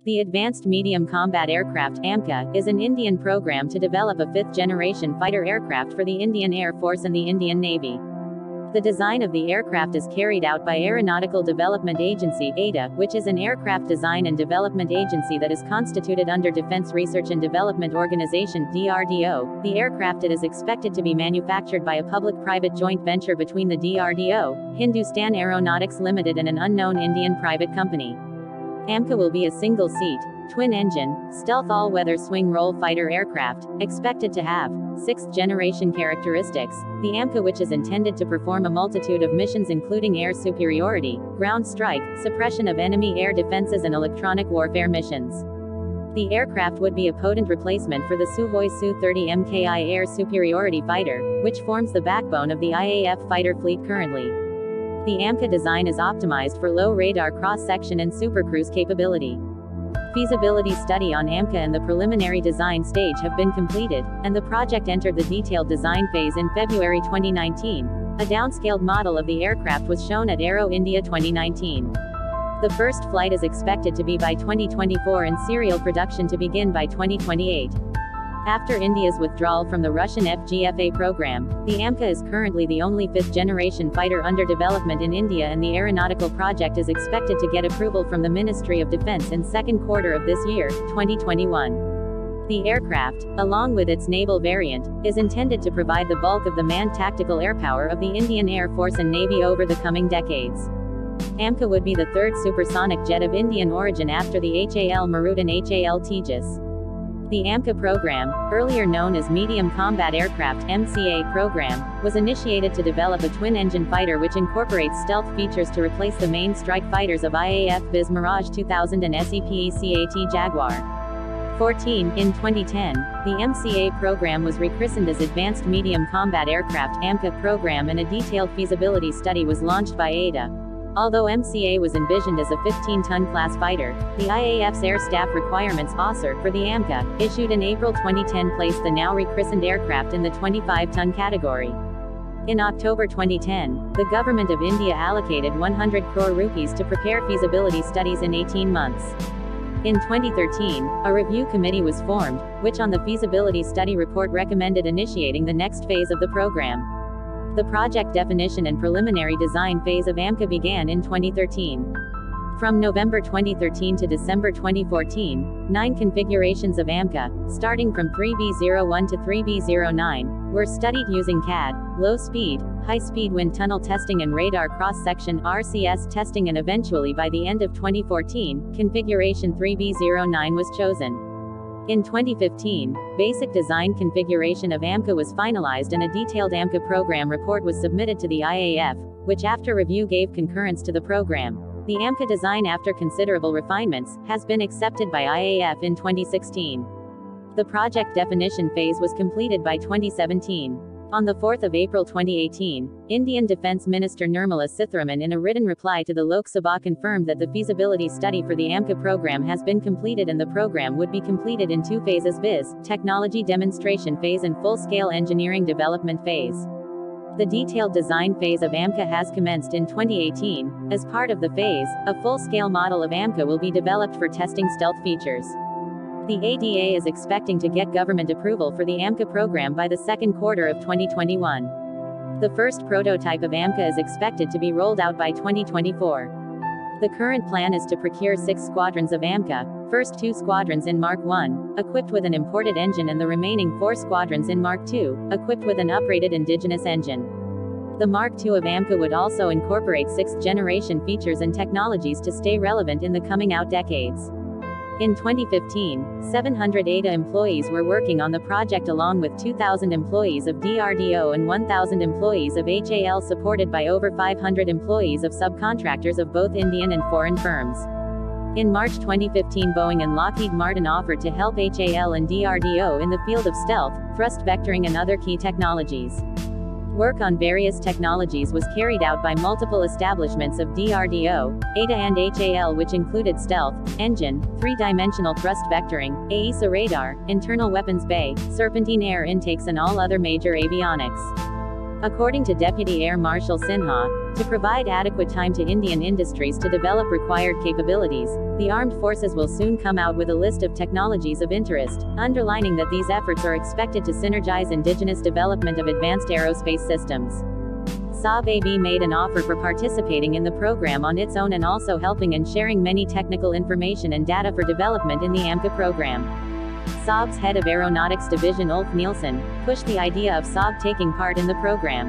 The Advanced Medium Combat Aircraft (AMCA) is an Indian program to develop a fifth-generation fighter aircraft for the Indian Air Force and the Indian Navy. The design of the aircraft is carried out by Aeronautical Development Agency (ADA), which is an aircraft design and development agency that is constituted under Defense Research and Development Organization (DRDO). The aircraft is expected to be manufactured by a public-private joint venture between the DRDO, Hindustan Aeronautics Limited, and an unknown Indian private company. AMCA will be a single-seat, twin-engine, stealth all-weather swing-roll fighter aircraft, expected to have sixth-generation characteristics. The AMCA, which is intended to perform a multitude of missions including air superiority, ground strike, suppression of enemy air defenses and electronic warfare missions. The aircraft would be a potent replacement for the Sukhoi Su-30 MKI air superiority fighter, which forms the backbone of the IAF fighter fleet currently. The AMCA design is optimized for low radar cross-section and supercruise capability. Feasibility study on AMCA and the preliminary design stage have been completed, and the project entered the detailed design phase in February 2019. A downscaled model of the aircraft was shown at Aero India 2019. The first flight is expected to be by 2024 and serial production to begin by 2028. After India's withdrawal from the Russian FGFA program, the AMCA is currently the only fifth-generation fighter under development in India, and the aeronautical project is expected to get approval from the Ministry of Defense in second quarter of this year, 2021. The aircraft, along with its naval variant, is intended to provide the bulk of the manned tactical airpower of the Indian Air Force and Navy over the coming decades. AMCA would be the third supersonic jet of Indian origin after the HAL Marut and HAL Tejas. The AMCA program, earlier known as Medium Combat Aircraft (MCA) program, was initiated to develop a twin-engine fighter which incorporates stealth features to replace the main strike fighters of IAF Viz Mirage 2000 and SEP-CAT Jaguar 14. In 2010, the MCA program was rechristened as Advanced Medium Combat Aircraft (AMCA) program, and a detailed feasibility study was launched by ADA. Although MCA was envisioned as a 15-ton class fighter, the IAF's Air Staff Requirements (ASR) for the AMCA, issued in April 2010, placed the now rechristened aircraft in the 25-ton category. In October 2010, the Government of India allocated 100 crore rupees to prepare feasibility studies in 18 months. In 2013, a review committee was formed, which on the feasibility study report recommended initiating the next phase of the program. The project definition and preliminary design phase of AMCA began in 2013. From November 2013 to December 2014, 9 configurations of AMCA, starting from 3B01 to 3B09, were studied using CAD, low-speed, high-speed wind tunnel testing and radar cross-section (RCS) testing, and eventually by the end of 2014, configuration 3B09 was chosen. In 2015, basic design configuration of AMCA was finalized and a detailed AMCA program report was submitted to the IAF, which after review gave concurrence to the program. The AMCA design, after considerable refinements, has been accepted by IAF in 2016. The project definition phase was completed by 2017. On 4 April 2018, Indian Defence Minister Nirmala Sitharaman, in a written reply to the Lok Sabha, confirmed that the feasibility study for the AMCA program has been completed and the program would be completed in 2 phases, viz., technology demonstration phase and full-scale engineering development phase. The detailed design phase of AMCA has commenced in 2018. As part of the phase, a full-scale model of AMCA will be developed for testing stealth features. The ADA is expecting to get government approval for the AMCA program by the second quarter of 2021. The first prototype of AMCA is expected to be rolled out by 2024. The current plan is to procure 6 squadrons of AMCA, first 2 squadrons in Mark I, equipped with an imported engine, and the remaining 4 squadrons in Mark II, equipped with an uprated indigenous engine. The Mark II of AMCA would also incorporate 6th-generation features and technologies to stay relevant in the coming out decades. In 2015, 700 ADA employees were working on the project along with 2,000 employees of DRDO and 1,000 employees of HAL, supported by over 500 employees of subcontractors of both Indian and foreign firms. In March 2015, Boeing and Lockheed Martin offered to help HAL and DRDO in the field of stealth, thrust vectoring and other key technologies. Work on various technologies was carried out by multiple establishments of DRDO, ADA and HAL, which included stealth, engine, 3-dimensional thrust vectoring, AESA radar, internal weapons bay, serpentine air intakes and all other major avionics. According to Deputy Air Marshal Sinha, to provide adequate time to Indian industries to develop required capabilities, the armed forces will soon come out with a list of technologies of interest, underlining that these efforts are expected to synergize indigenous development of advanced aerospace systems. Saab AB made an offer for participating in the program on its own and also helping and sharing many technical information and data for development in the AMCA program. Saab's head of Aeronautics Division Ulf Nielsen pushed the idea of Saab taking part in the program.